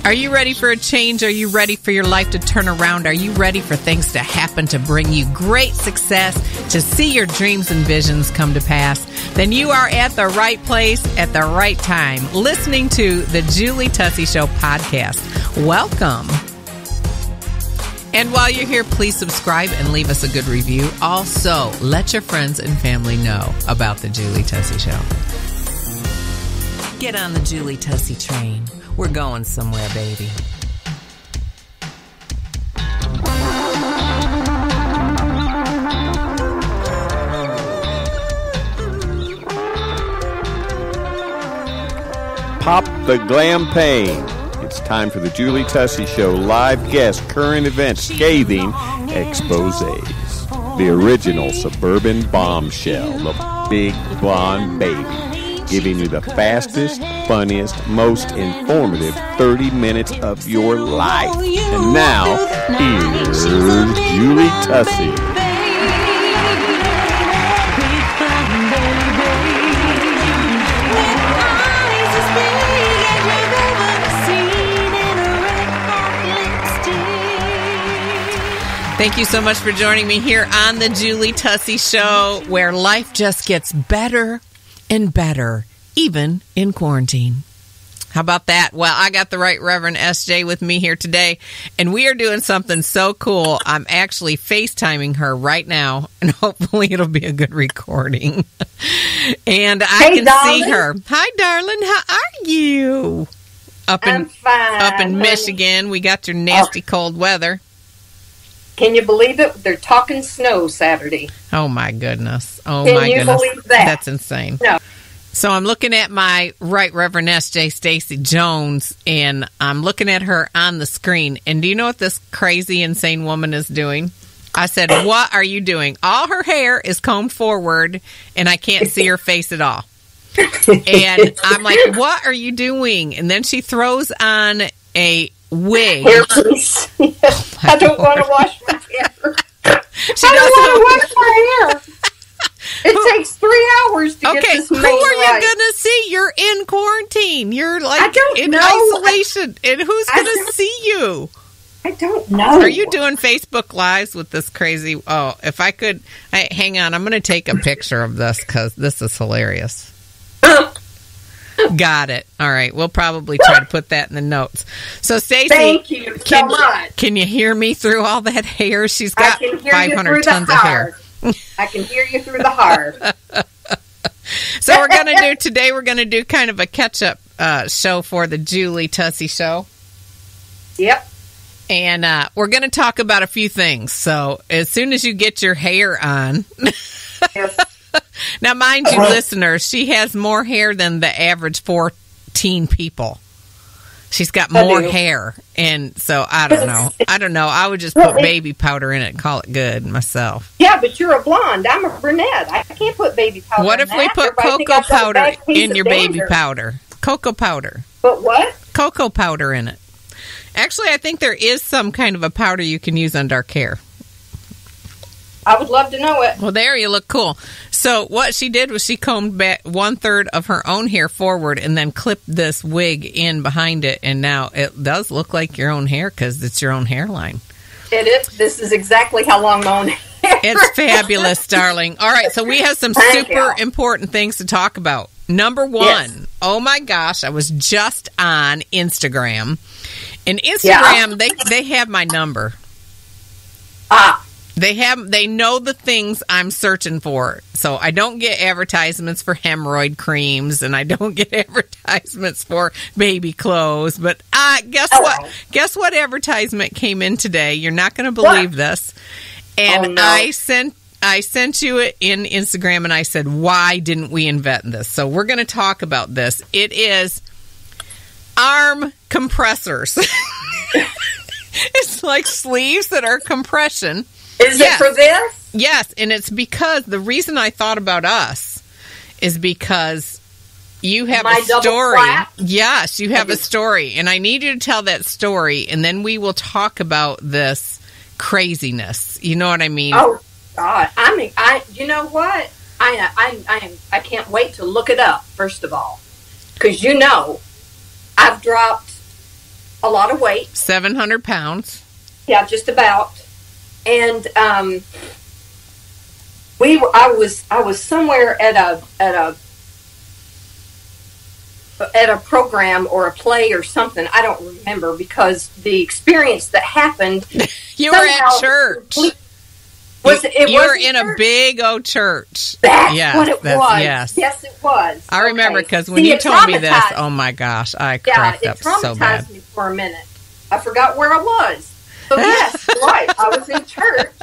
Are you ready for a change? Are you ready for your life to turn around? Are you ready for things to happen to bring you great success, to see your dreams and visions come to pass? Then you are at the right place at the right time, listening to the Julie Tussey Show podcast. Welcome. And while you're here, please subscribe and leave us a good review. Also, let your friends and family know about the Julie Tussey Show. Get on the Julie Tussey train. We're going somewhere, baby. Pop the glam pain. It's time for the Julie Tussey Show live guest current event scathing exposés. The original suburban bombshell, the big blonde baby, giving you the fastest, funniest, most informative 30 minutes of your life. And now, here's Julie Tussey. Thank you so much for joining me here on the Julie Tussey Show, where life just gets better and better, even in quarantine. How about that? Well, I got the Right Reverend SJ with me here today, and we are doing something so cool. I'm actually FaceTiming her right now, and hopefully it'll be a good recording. And I can darling. see her. Hi, darling. How are you? I'm fine. Up in Michigan, we got your nasty cold weather. Can you believe it? They're talking snow Saturday. Oh, my goodness. Oh, Can my you goodness. believe that? That's insane. No. So I'm looking at my Right Reverend S.J. Stacy Jones, and I'm looking at her on the screen. And do you know what this crazy, insane woman is doing? I said, what are you doing? All her hair is combed forward, and I can't see her face at all. And I'm like, what are you doing? And then she throws on a wig. Hairpiece. I don't want to wash my hair. She I don't doesn't. want to wash my hair. It takes 3 hours to get this Who made are you right. going to see? You're in quarantine. You're like I don't in know. isolation. And who's going to see you? I don't know. Are you doing Facebook Lives with this crazy? Oh, if I could. Hang on. I'm going to take a picture of this because this is hilarious. Got it. All right. We'll probably try to put that in the notes. So, Stacy, Thank you so much. Can you hear me through all that hair? She's got I can hear 500 you through tons the of hair. I can hear you through the heart. So we're going to do kind of a catch-up show for the Julie Tussey Show. Yep. And we're going to talk about a few things. So as soon as you get your hair on... Yes. Now, mind you, listeners, she has more hair than the average 14 people. She's got more hair. And so, I don't know. I would just put baby powder in it and call it good myself. Yeah, but you're a blonde. I'm a brunette. I can't put baby powder What in if we that. put Everybody think cocoa I've got a powder bad piece in of your baby dander. powder? Cocoa powder. But what? Cocoa powder in it. Actually, I think there is some kind of a powder you can use on dark hair. I would love to know it. Well, there you look cool. So what she did was she combed back 1/3 of her own hair forward and then clipped this wig in behind it. And now it does look like your own hair because it's your own hairline. It is. This is exactly how long my own hair. It's fabulous, darling. All right, so we have some super important things to talk about. Number one, Yes. Oh my gosh, I was just on Instagram. And Instagram, they have my number. Ah. They know the things I'm searching for. So I don't get advertisements for hemorrhoid creams and I don't get advertisements for baby clothes. But guess what? Guess what advertisement came in today? You're not going to believe this. And no. I sent you it in Instagram and I said, why didn't we invent this? So we're going to talk about this. It is arm compressors. It's like sleeves that are compression. Is it for this? Yes, and it's because the reason I thought about us is because you have My a double story. flap? Yes, you have a story, and I need you to tell that story, and then we will talk about this craziness. You know what I mean? Oh God! You know what? I can't wait to look it up. First of all, because I've dropped a lot of weight. 700 pounds. Yeah, just about. And I was somewhere at a program or a play or something. I don't remember, because the experience that happened. You were at church. You were in a big old church. That's what it was. Yes, it was. I remember, because when you told me this, oh my gosh, I cracked up so bad. It traumatized me for a minute. I forgot where I was. So yes, right. I was in church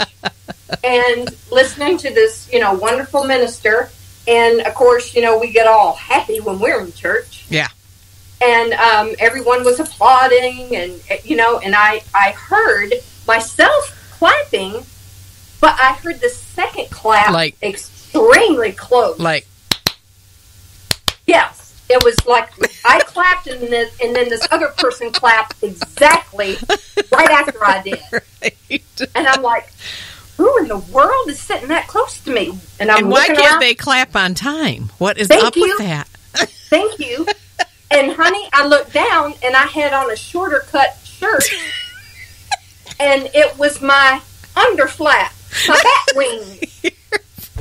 and listening to this, wonderful minister. And of course, we get all happy when we're in church. Yeah. And everyone was applauding, and and I heard myself clapping, but I heard the second clap extremely close. Yes. It was like I clapped, and then this other person clapped exactly right after I did. Right. And I'm like, who in the world is sitting that close to me? And why can't they clap on time? What is up with that? Thank you. And honey, I looked down, and I had on a shorter cut shirt, and it was my underflap, my bat wings.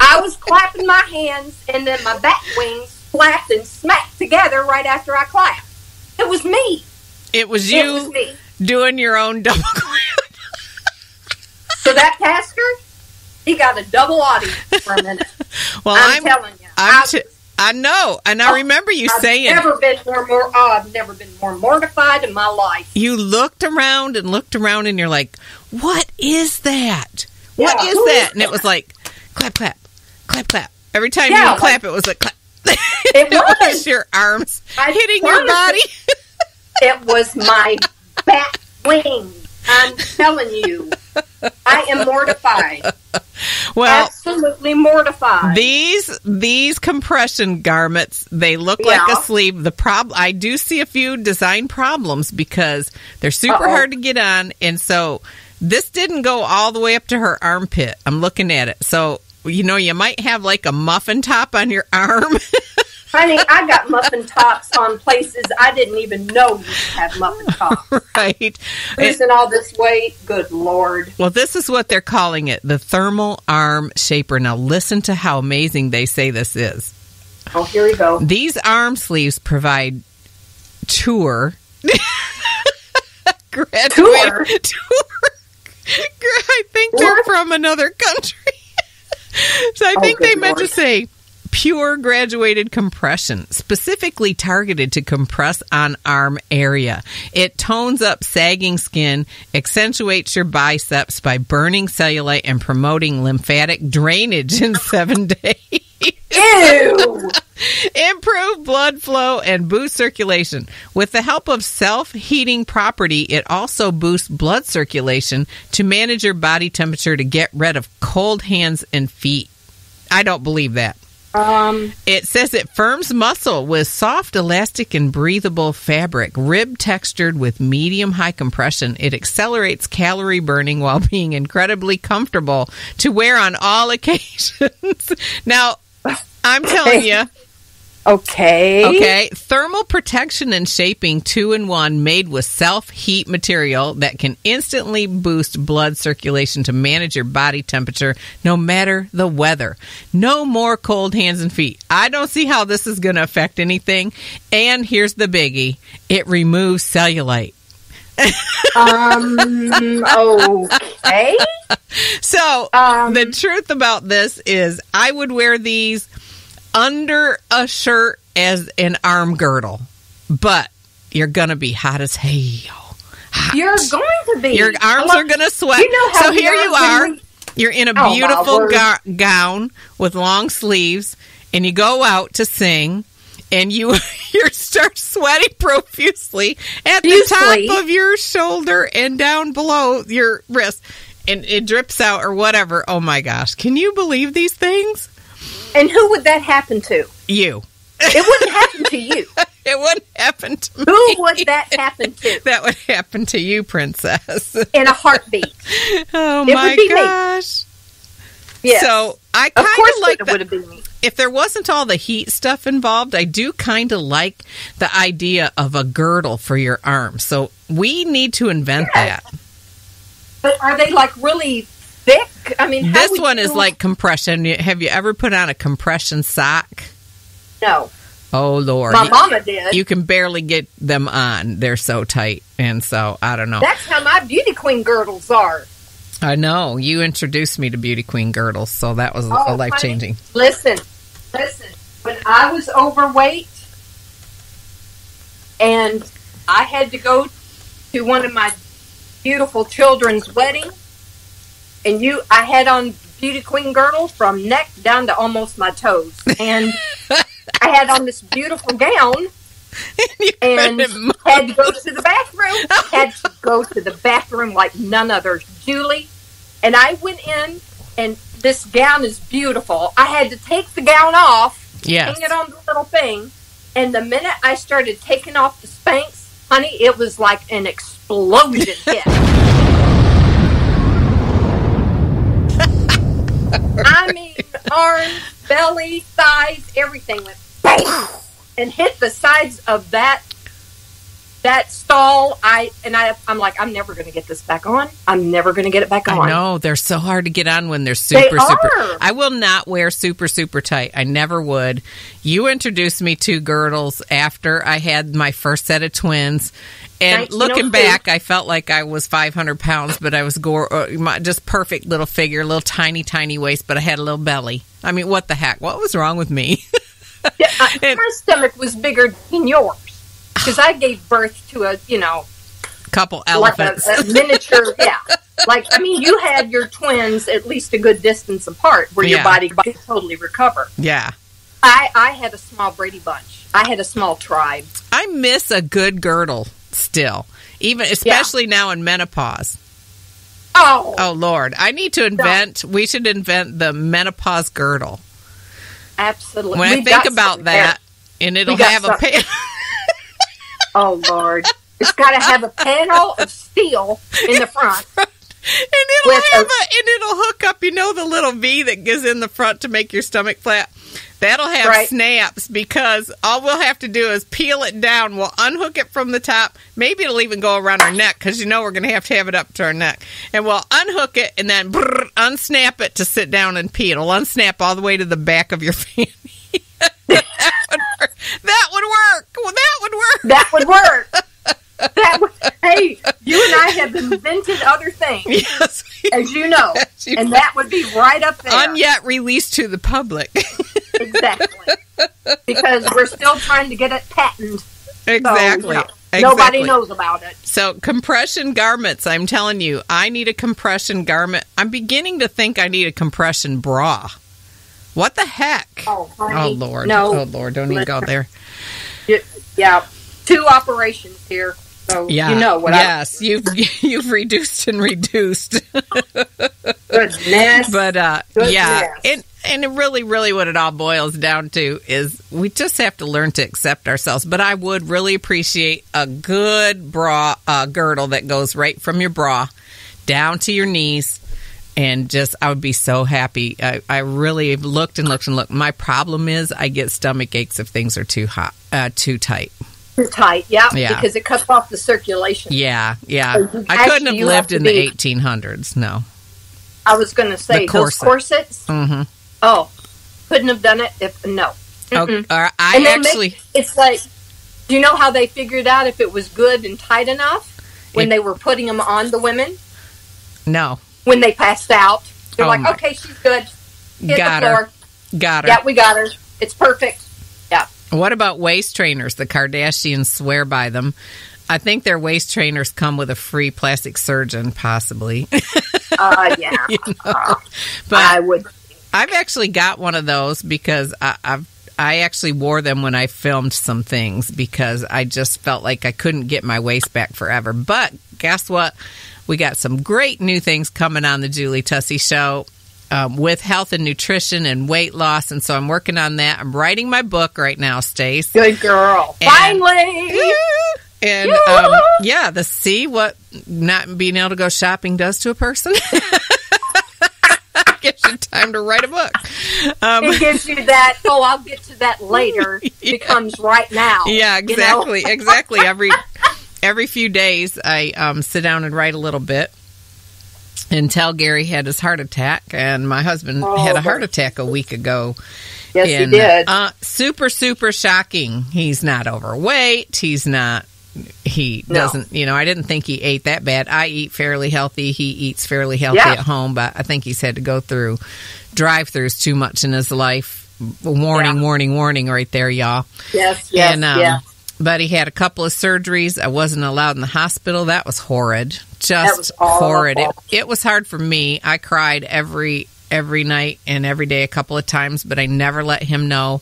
I was clapping my hands, and then my bat wings flapped and smacked together right after I clapped. It was me. It was you doing your own double clap. So that pastor, he got a double audience for a minute. Well, I'm telling you. I know, and I remember you saying, I've never been more mortified in my life. You looked around, and you're like, what is that? What is that? And it was like, clap, clap, clap, clap. Every time you would clap, it was like, clap. It was your arms hitting your body. It was my bat wings. I'm telling you, I am mortified. Well, absolutely mortified. These compression garments, they look like a sleeve. I do see a few design problems, because they're super hard to get on, and so this didn't go all the way up to her armpit. I'm looking at it, so you might have like a muffin top on your arm. Honey, I got muffin tops on places I didn't even know you could have muffin tops. Right. Losing all this weight, good Lord. Well, this is what they're calling it, the thermal arm shaper. Now, listen to how amazing they say this is. Oh, here we go. These arm sleeves provide tour. I think they're from another country. So I think they meant to say pure graduated compression, specifically targeted to compress on arm area. It tones up sagging skin, accentuates your biceps by burning cellulite and promoting lymphatic drainage in 7 days. Ew! Improve blood flow and boost circulation. With the help of self-heating property, it also boosts blood circulation to manage your body temperature to get rid of cold hands and feet. I don't believe that. It says it firms muscle with soft, elastic, and breathable fabric, rib textured with medium-high compression. It accelerates calorie burning while being incredibly comfortable to wear on all occasions. Now, I'm telling you. Okay. Thermal protection and shaping 2-in-1 made with self-heat material that can instantly boost blood circulation to manage your body temperature no matter the weather. No more cold hands and feet. I don't see how this is going to affect anything. And here's the biggie. It removes cellulite. Okay. So, the truth about this is I would wear these under a shirt as an arm girdle, but you're gonna be hot as hell. Hot. You're going to be. Your arms are gonna sweat. You know how so here you are. You're in a beautiful gown with long sleeves, and you go out to sing, and you start sweating profusely at the top of your shoulder and down below your wrist, and it drips out or whatever. Oh my gosh! Can you believe these things? And who would that happen to? You. It wouldn't happen to you. It wouldn't happen to me. Who would that happen to? That would happen to you, Princess. In a heartbeat. Oh, my gosh. Yes. So I Of kind course of like it would have been me. if there wasn't all the heat stuff involved, I do kind of like the idea of a girdle for your arm. So we need to invent that. But are they like really thick? I mean, how This would one you... is like compression. Have you ever put on a compression sock? No. Oh, Lord. My mama did. You can barely get them on. They're so tight. And so, I don't know. That's how my beauty queen girdles are. I know. You introduced me to Beauty Queen girdles, so that was Oh, life-changing. honey, listen. When I was overweight and I had to go to one of my beautiful children's weddings, and I had on Beauty Queen girdle from neck down to almost my toes. And I had on this beautiful gown and had to go to the bathroom. Had to go to the bathroom like none other. Julie, and I went in, and this gown is beautiful. I had to take the gown off, Yes. hang it on the little thing, and the minute I started taking off the Spanx, honey, it was like an explosion hit. I mean, arms, belly, thighs, everything went bam, and hit the sides of that stall. I'm like, I'm never going to get this back on. I'm never going to get it back on. I know. They're so hard to get on when they're super. I will not wear super tight. I never would. You introduced me to girdles after I had my first set of twins. And looking back, I felt like I was 500 pounds, but I was just perfect little figure, little tiny waist, but I had a little belly. I mean, what the heck? What was wrong with me? My stomach was bigger than yours because I gave birth to a, couple elephants. Like a miniature, yeah. Like, I mean, you had your twins at least a good distance apart where your body could totally recover. Yeah. I had a small Brady Bunch. I had a small tribe. I miss a good girdle still, especially now in menopause. Oh, Lord. I need to we should invent the menopause girdle. Absolutely. When I think about that, and it'll have a panel. Oh, Lord. It's got to have a panel of steel in the front. And it'll hook up, the little V that goes in the front to make your stomach flat. That'll have snaps because all we'll have to do is peel it down. We'll unhook it from the top. Maybe it'll even go around our neck because we're going to have it up to our neck. And we'll unhook it and then unsnap it to sit down and pee. It'll unsnap all the way to the back of your fanny. That would work. Hey, you and I have invented other things, yes, as you know, and that would be right up there. Unyet released to the public. Exactly. Because we're still trying to get it patented. Exactly. So, nobody knows about it. So, compression garments, I'm telling you, I need a compression garment. I'm beginning to think I need a compression bra. What the heck? Oh, honey, Lord. No. Oh, Lord, don't even go there. Yeah. 2 operations here. So you know what you've reduced and reduced. Goodness. But yeah, and it really what it all boils down to is we just have to learn to accept ourselves. But I would really appreciate a good bra girdle that goes right from your bra down to your knees. And I would be so happy. I really have looked and looked. My problem is I get stomach aches if things are too too tight. Too tight, yeah, because it cuts off the circulation. Yeah. So I couldn't have lived in the 1800s, no. I was going to say, those corsets? Mm-hmm. Oh, couldn't have done it if, no. It's like, do you know how they figured out if it was good and tight enough when they were putting them on the women? No. When they passed out. They're like, okay, she's good. Hit the floor. Got her. Yeah, we got her. It's perfect. Yeah. What about waist trainers? The Kardashians swear by them. I think their waist trainers come with a free plastic surgeon, possibly. Yeah. But I would. I've actually got one of those because I actually wore them when I filmed some things because I just felt like I couldn't get my waist back forever. But guess what? We got some great new things coming on the Julie Tussey Show. With health and nutrition and weight loss, and so I'm working on that. I'm writing my book right now, Stace. Good girl. Finally! And, see what not being able to go shopping does to a person. gives you time to write a book. It gives you that, I'll get to that later, becomes right now. Yeah, exactly, you know? Exactly. Every few days, I sit down and write a little bit until Gary had his heart attack, and my husband had a heart attack a week ago. Yes, he did. Super, super shocking. He's not overweight. Doesn't, you know, I didn't think he ate that bad. I eat fairly healthy. He eats fairly healthy at home, but I think he's had to go through drive-thrus too much in his life. Warning right there, y'all. Yes, But he had a couple of surgeries. I wasn't allowed in the hospital. That was horrid. Just horrid. It was hard for me. I cried every night and every day a couple of times, but I never let him know.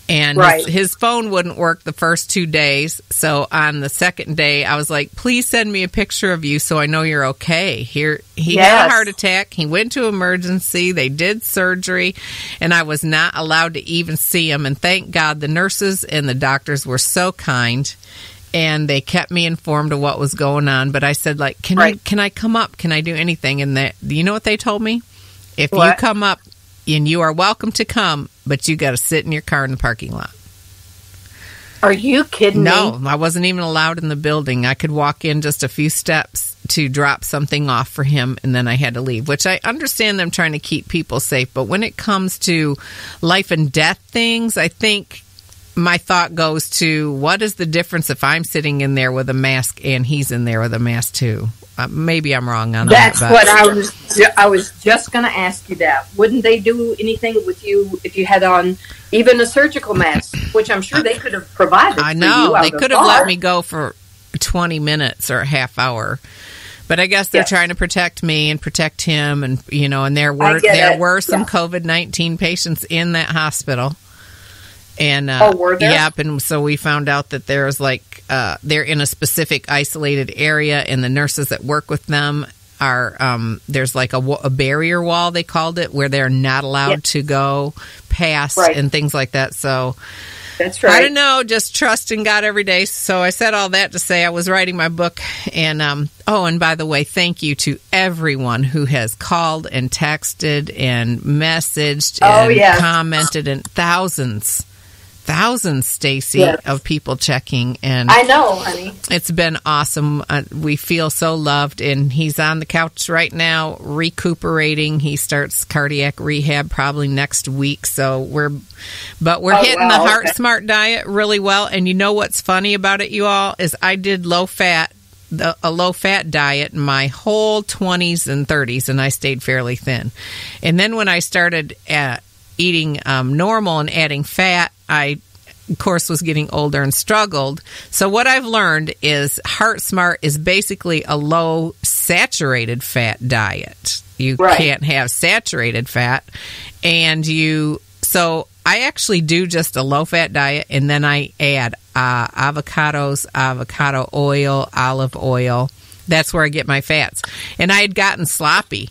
And his phone wouldn't work the first 2 days. So on the second day, I was like, please send me a picture of you so I know you're okay. He had a heart attack. He went to emergency. They did surgery, and I was not allowed to even see him. And thank God the nurses and the doctors were so kind, and they kept me informed of what was going on. But I said, like, can I come up? Can I do anything? And you know what they told me? If you come up, and you are welcome to come, but you got to sit in your car in the parking lot. Are you kidding me? No, I wasn't even allowed in the building. I could walk in just a few steps to drop something off for him, and then I had to leave, which I understand them trying to keep people safe. But when it comes to life and death things, I think my thought goes to, what is the difference if I'm sitting in there with a mask and he's in there with a mask too? Maybe I'm wrong on that. That's what I was just going to ask you that. Wouldn't they do anything with you if you had on even a surgical mask, which I'm sure they could have provided? I know. They could have let me go for 20 minutes or a half hour. But I guess they're trying to protect me and protect him. And, you know, and there were some COVID-19 patients in that hospital. And were there? Yep, and so we found out that there's they're in a specific isolated area, and the nurses that work with them are there's like a barrier wall, they called it, where they're not allowed to go past and things like that. So that's right. I don't know, just trust in God every day. So I said all that to say I was writing my book, and and by the way, thank you to everyone who has called and texted and messaged and commented, and thousands, Stacy, of people checking. And I know, honey. It's been awesome. We feel so loved, and he's on the couch right now recuperating. He starts cardiac rehab probably next week. So we're hitting the Heart Smart diet really well. And you know what's funny about it, you all, is I did a low-fat diet my whole 20s and 30s, and I stayed fairly thin. And then when I started eating normal and adding fat, I, of course, was getting older and struggled. So what I've learned is Heart Smart is basically a low saturated fat diet. You can't have saturated fat. So I actually do just a low-fat diet, and then I add avocados, avocado oil, olive oil. That's where I get my fats. And I had gotten sloppy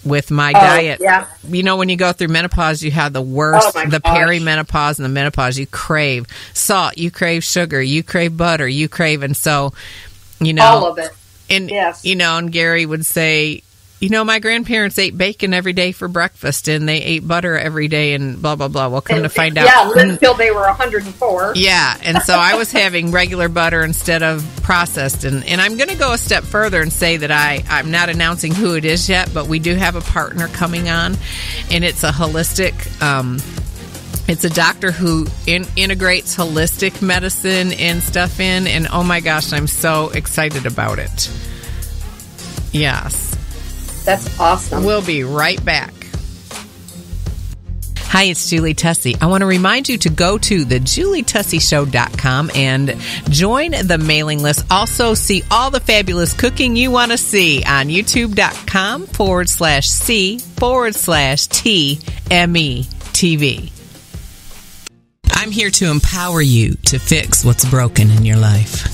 with my diet. Yeah. You know, when you go through menopause, you have the worst, perimenopause and the menopause. You crave salt, you crave sugar, you crave butter, and so, you know. All of it. And, you know, and Gary would say, you know, my grandparents ate bacon every day for breakfast, and they ate butter every day, and blah, blah, blah. Well, come to find out. Yeah, until they were 104. Yeah, and so I was having regular butter instead of processed. And I'm going to go a step further and say that I'm not announcing who it is yet, but we do have a partner coming on, and it's a holistic, it's a doctor who integrates holistic medicine and stuff in, and oh my gosh, I'm so excited about it. Yes. That's awesome. We'll be right back. Hi, it's Julie Tussey. I want to remind you to go to thejulietussey.com and join the mailing list. Also, see all the fabulous cooking you want to see on youtube.com/C/TME I'm here to empower you to fix what's broken in your life.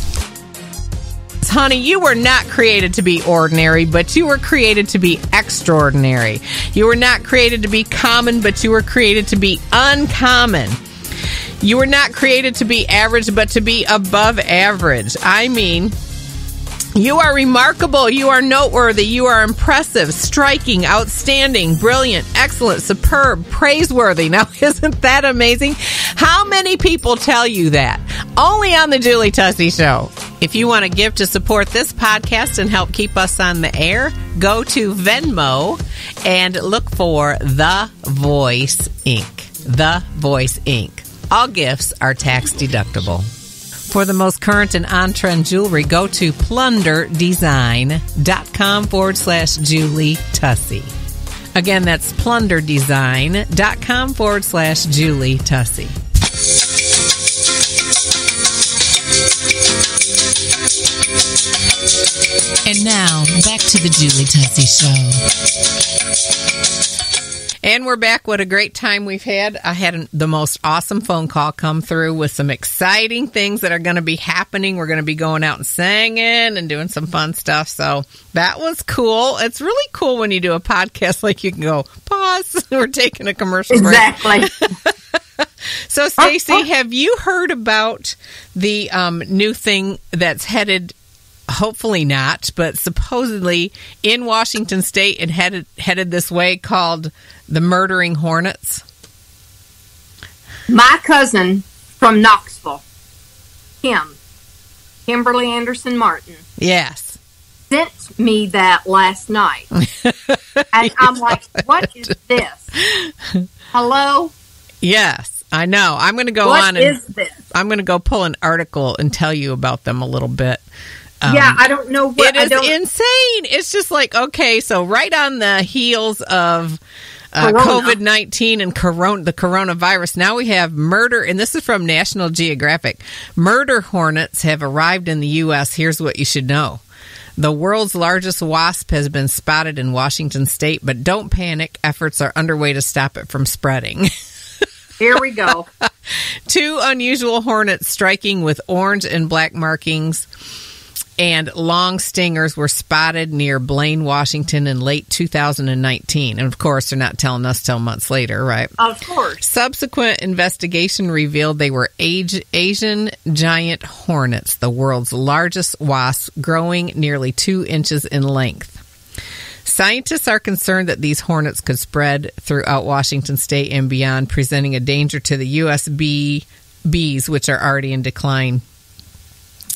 Honey, you were not created to be ordinary, but you were created to be extraordinary. You were not created to be common, but you were created to be uncommon. You were not created to be average, but to be above average. I mean, You are remarkable. You are noteworthy. You are impressive, striking, outstanding, brilliant, excellent, superb, praiseworthy. Now, isn't that amazing? How many people tell you that? Only on the Julie Tussey Show. If you want to give to support this podcast and help keep us on the air, go to Venmo and look for The Voice Inc. The Voice Inc. All gifts are tax deductible. For the most current and on-trend jewelry, go to plunderdesign.com/Julie Tussey. Again, that's plunderdesign.com/Julie Tussey. And now, back to the Julie Tussey Show. And we're back. What a great time we've had. I had the most awesome phone call come through with some exciting things that are going to be happening. We're going to be going out and singing and doing some fun stuff. So that was cool. It's really cool when you do a podcast, like you can go, pause, we're taking a commercial break. Exactly. So, Stacy, have you heard about the new thing that's headed, hopefully not, but supposedly in Washington State and headed this way, called the Murdering Hornets? My cousin from Knoxville, Kimberly Anderson Martin. Yes. Sent me that last night. And I'm like, what is this? Hello? Yes, I know. I'm going to go What on and is this? I'm going to go pull an article and tell you about them a little bit. Yeah, I don't know what. It is insane. It's just like, okay, so right on the heels of COVID-19 and the coronavirus, now we have murder, and this is from National Geographic. Murder hornets have arrived in the U.S. Here's what you should know. The world's largest wasp has been spotted in Washington State, but don't panic. Efforts are underway to stop it from spreading. Here we go. 2 unusual hornets striking with orange and black markings and long stingers were spotted near Blaine, Washington in late 2019. And, of course, they're not telling us till months later, right? Of course. Subsequent investigation revealed they were Asian giant hornets, the world's largest wasp, growing nearly 2 inches in length. Scientists are concerned that these hornets could spread throughout Washington State and beyond, presenting a danger to the U.S. bees, which are already in decline.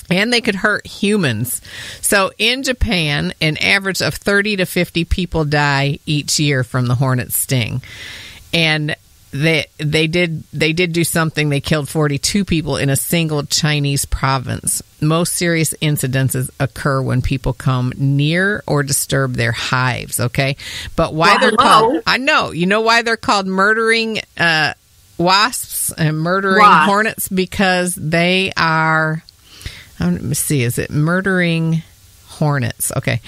And they could hurt humans. So in Japan, an average of 30 to 50 people die each year from the hornet sting. And they did do something. They killed 42 people in a single Chinese province. Most serious incidences occur when people come near or disturb their hives, okay? But why they're called... I know. You know why they're called murdering wasps and murdering hornets? Because they are... Let me see. Is it murdering hornets? Okay.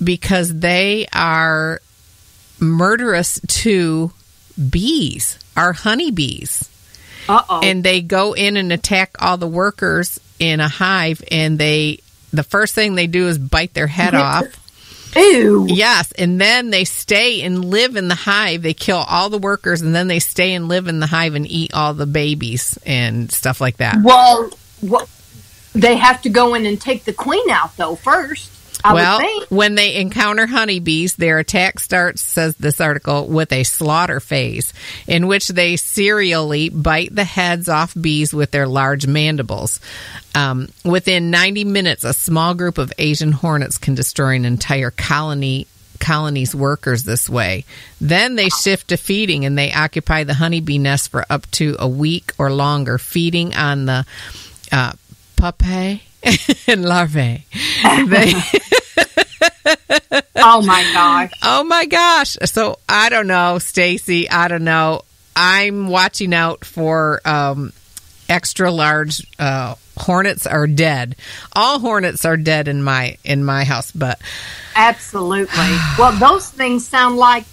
Because they are murderous to bees, our honeybees. Uh-oh. And they go in and attack all the workers in a hive, and the first thing they do is bite their head off. Ew. Yes, and then they stay and live in the hive. They kill all the workers, and then they stay and live in the hive and eat all the babies and stuff like that. Well, they have to go in and take the queen out, though, first. I would think. When they encounter honeybees, their attack starts, says this article, with a slaughter phase, in which they serially bite the heads off bees with their large mandibles. Within 90 minutes, a small group of Asian hornets can destroy an entire colony's workers this way. Then they shift to feeding, and they occupy the honeybee nest for up to a week or longer, feeding on the pupae and larvae. Oh my gosh. Oh my gosh. So I don't know, Stacy. I don't know. I'm watching out for extra large hornets are dead. All hornets are dead in my house, but absolutely. Well, those things sound like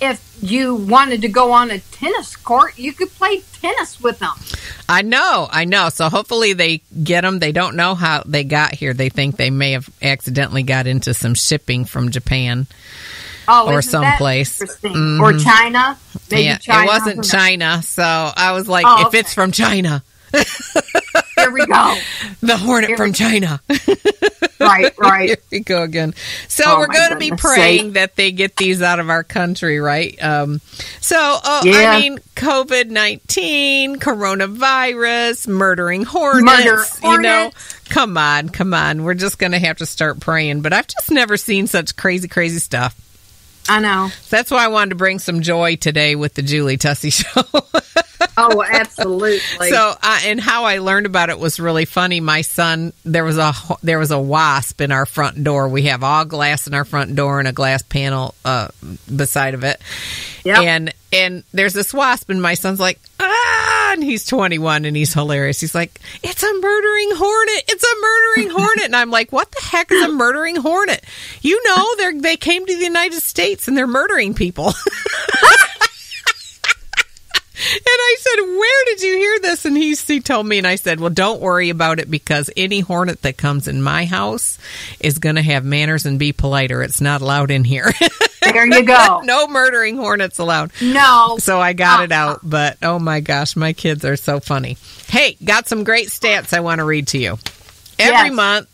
if you wanted to go on a tennis court, you could play tennis with them. I know. So hopefully they get them. They don't know how they got here. They think they may have accidentally got into some shipping from Japan or someplace. Mm-hmm. Or China. Maybe China. It wasn't China. So I was like, if it's from China. Here There we go. The Hornet from China. Right. Here we go again. So we're going to be praying that they get these out of our country, right? I mean, COVID-19, coronavirus, murdering hornets, you know. Come on. We're just going to have to start praying. But I've just never seen such crazy stuff. I know. That's why I wanted to bring some joy today with the Julie Tussey Show. Oh, absolutely. So, and how I learned about it was really funny. My son, there was a wasp in our front door. We have all glass in our front door and a glass panel beside of it. Yep. And there's this wasp, and my son's like, and he's 21, and he's hilarious. He's like, it's a murdering hornet. It's a murdering hornet. And I'm like, what the heck is a murdering hornet? You know, they came to the United States, and they're murdering people. And I said, where did you hear this? And he told me, and I said, well, don't worry about it, because any hornet that comes in my house is going to have manners and be polite, or it's not allowed in here. There you go. No murdering hornets allowed. No. So I got it out, but oh my gosh, my kids are so funny. Hey, got some great stats I want to read to you. Every month,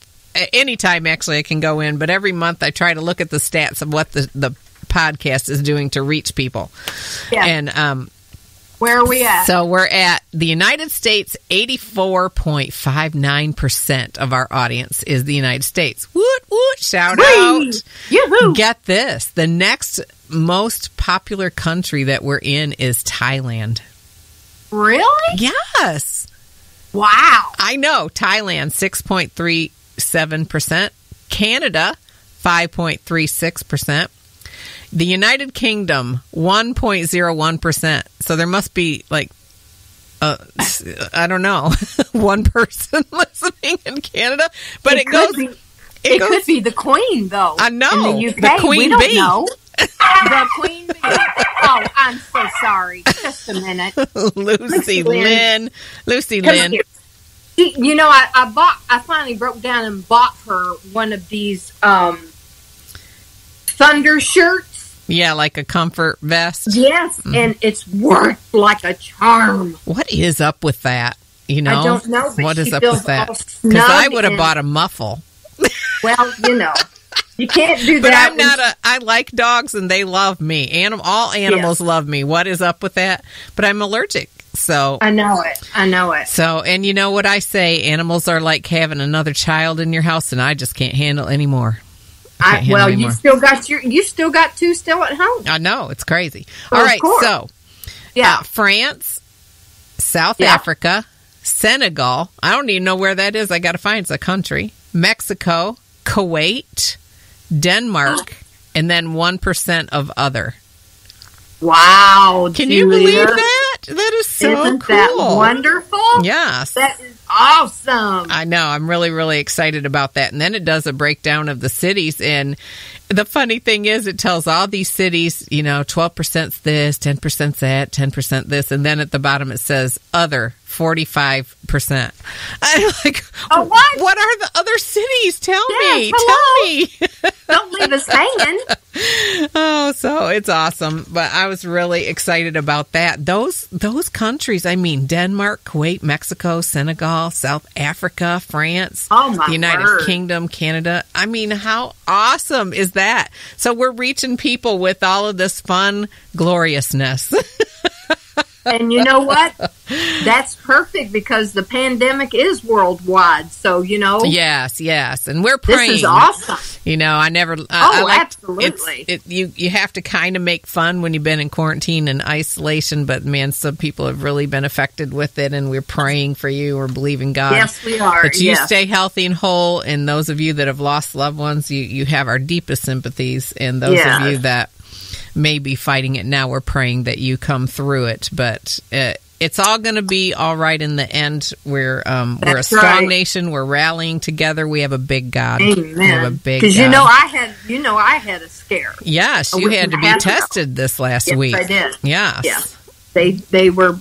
anytime actually I can go in, but every month I try to look at the stats of what the podcast is doing to reach people. Yeah. And where are we at? So we're at the United States. 84.59% of our audience is the United States. Woot, woot, shout out. Yoo-hoo. Get this. The next most popular country that we're in is Thailand. Really? Yes. Wow. I know. Thailand, 6.37%. Canada, 5.36%. The United Kingdom, 1.01%. So there must be, like, I don't know, one person listening in Canada. But it could be the Queen, though. I know. In the UK. The Queen we Bee. Don't know. The Queen Bee. Oh, I'm so sorry. Just a minute. Lucy Lynn. You know, I finally broke down and bought her one of these thunder shirts. Yeah, like a comfort vest. Yes, and it's worked like a charm. What is up with that? You know, I don't know. What is up with that? Because I would have bought a muffle. Well, you know, you can't do but that. I'm not I like dogs and they love me. All animals love me. What is up with that? But I'm allergic. So I know it. So, and you know what I say? Animals are like having another child in your house, and I just can't handle anymore. You still got two still at home. I know, it's crazy. All right, so France, South Africa, Senegal. I don't even know where that is. I got to find it's a country. Mexico, Kuwait, Denmark, and then 1% of other. Wow! Can you believe that? That is so Isn't cool. That wonderful? Yes. That is awesome. I know. I'm really, really excited about that. And then it does a breakdown of the cities. And the funny thing is, it tells all these cities, 12% this, 10% that, 10% this. And then at the bottom it says other, 45%. I'm like, what are the other cities? Tell me. Don't leave us hanging. Oh, so it's awesome. But I was really excited about that. Those countries, I mean, Denmark, Kuwait, Mexico, Senegal, South Africa, France, the United Kingdom, Canada. I mean, how awesome is that? So we're reaching people with all of this fun gloriousness. And you know what? That's perfect because the pandemic is worldwide. So, Yes. And we're praying. This is awesome. Absolutely. You have to kind of make fun when you've been in quarantine and isolation. But, man, some people have really been affected with it. And we're praying for you. We're believing God. Yes, we are. That you stay healthy and whole. And those of you that have lost loved ones, you have our deepest sympathies. And those of you that may be fighting it now, we're praying that you come through it, but it's all going to be all right in the end. We're a strong nation. We're rallying together. We have a big God. Amen. We have a big God. Because I had a scare. Yes, you had to be tested this last week. Yes, I did. Yes. Yeah. They were.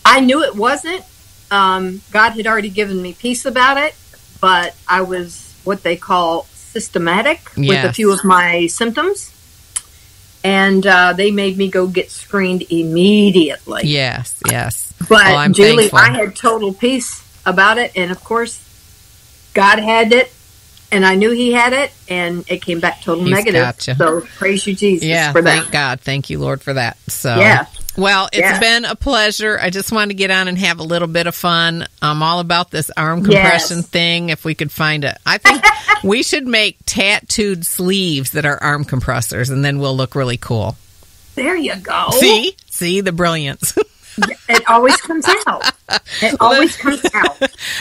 I knew it wasn't. God had already given me peace about it, but I was what they call systematic with a few of my symptoms. And they made me go get screened immediately. Yes. But I'm Julie, thankful. I had total peace. about it. And of course, God had it, and I knew he had it, and it came back total negative. Gotcha. So praise you, Jesus, for that. Thank God. Thank you, Lord, for that. So, yeah. Well, it's been a pleasure. I just wanted to get on and have a little bit of fun. I'm all about this arm compression thing. If we could find it, I think we should make tattooed sleeves that are arm compressors, and then we'll look really cool. There you go. See the brilliance. It always comes out. It always comes out.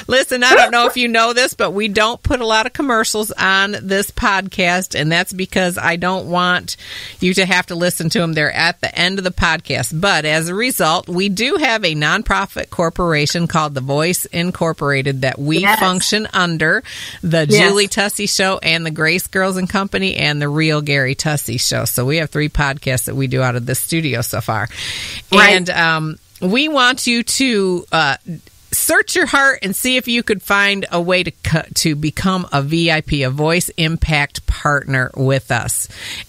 Listen, I don't know if you know this, but we don't put a lot of commercials on this podcast, and that's because I don't want you to have to listen to them. They're at the end of the podcast. But as a result, we do have a nonprofit corporation called The Voice Incorporated that we function under, the Julie Tussey Show and the Grace Girls and Company and the Real Gary Tussey Show. So we have 3 podcasts that we do out of this studio so far. Right. And we want you to search your heart and see if you could find a way to become a VIP, a Voice Impact partner with us,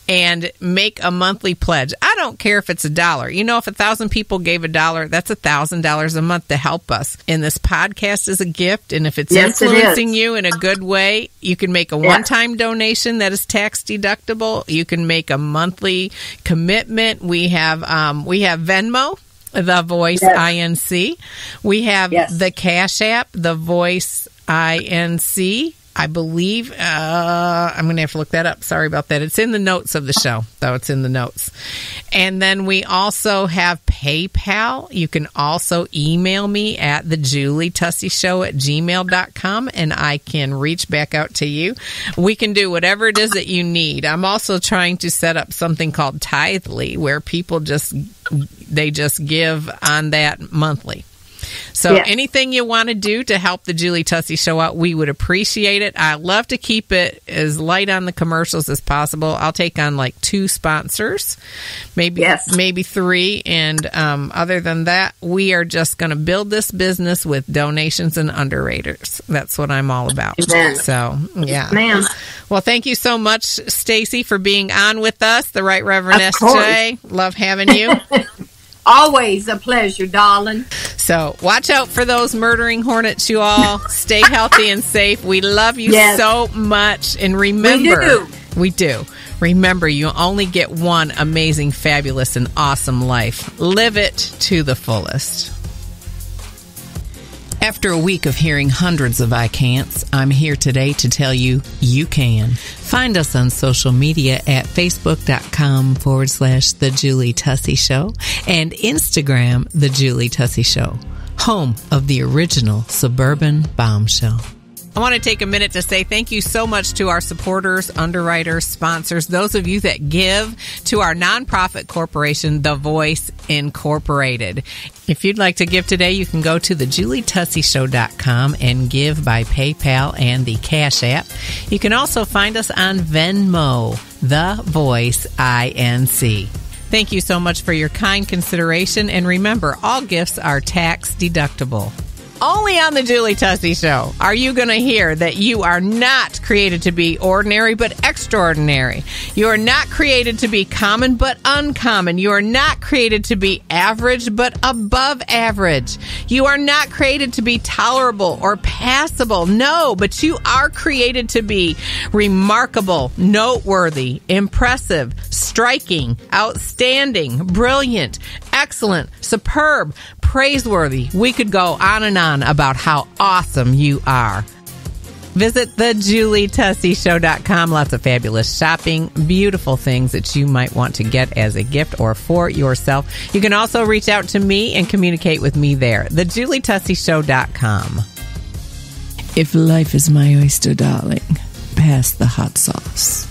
and make a monthly pledge. I don't care if it's $1. You know, if 1,000 people gave $1, that's $1,000 a month to help us. And this podcast is a gift, and if it's influencing you in a good way, you can make a one-time donation that is tax deductible. You can make a monthly commitment. We have Venmo, The Voice INC. We have the Cash App, The Voice INC. I believe, I'm going to have to look that up. Sorry about that. It's in the notes of the show, though. It's in the notes. And then we also have PayPal. You can also email me at thejulietusseyshow@gmail.com, and I can reach back out to you. We can do whatever it is that you need. I'm also trying to set up something called Tithely, where people just give on that monthly. So anything you want to do to help the Julie Tussey Show out, we would appreciate it. I love to keep it as light on the commercials as possible. I'll take on like 2 sponsors, maybe 3. And other than that, we are just going to build this business with donations and underraters. That's what I'm all about. Amen. So, yeah. Ma'am. Well, thank you so much, Stacy, for being on with us. The Right Reverend S.J. Love having you. Always a pleasure, darling. So watch out for those murdering hornets, you all. Stay healthy and safe. We love you so much. And remember, we do. Remember, you only get one amazing, fabulous, and awesome life. Live it to the fullest. After a week of hearing hundreds of I can'ts, I'm here today to tell you you can. Find us on social media at facebook.com/The Julie Tussey Show and Instagram, The Julie Tussey Show, home of the original Suburban Bombshell. I want to take a minute to say thank you so much to our supporters, underwriters, sponsors, those of you that give to our nonprofit corporation, The Voice Incorporated. If you'd like to give today, you can go to thejulietusseyshow.com and give by PayPal and the Cash App. You can also find us on Venmo, The Voice INC. Thank you so much for your kind consideration, and remember, all gifts are tax deductible. Only on the Julie Tussey Show are you going to hear that you are not created to be ordinary but extraordinary. You are not created to be common but uncommon. You are not created to be average but above average. You are not created to be tolerable or passable. No, but you are created to be remarkable, noteworthy, impressive, striking, outstanding, brilliant, excellent, superb, praiseworthy. We could go on and on about how awesome you are. Visit thejulietusseyshow.com. Lots of fabulous shopping, beautiful things that you might want to get as a gift or for yourself. You can also reach out to me and communicate with me there. thejulietusseyshow.com. If life is my oyster, darling, pass the hot sauce.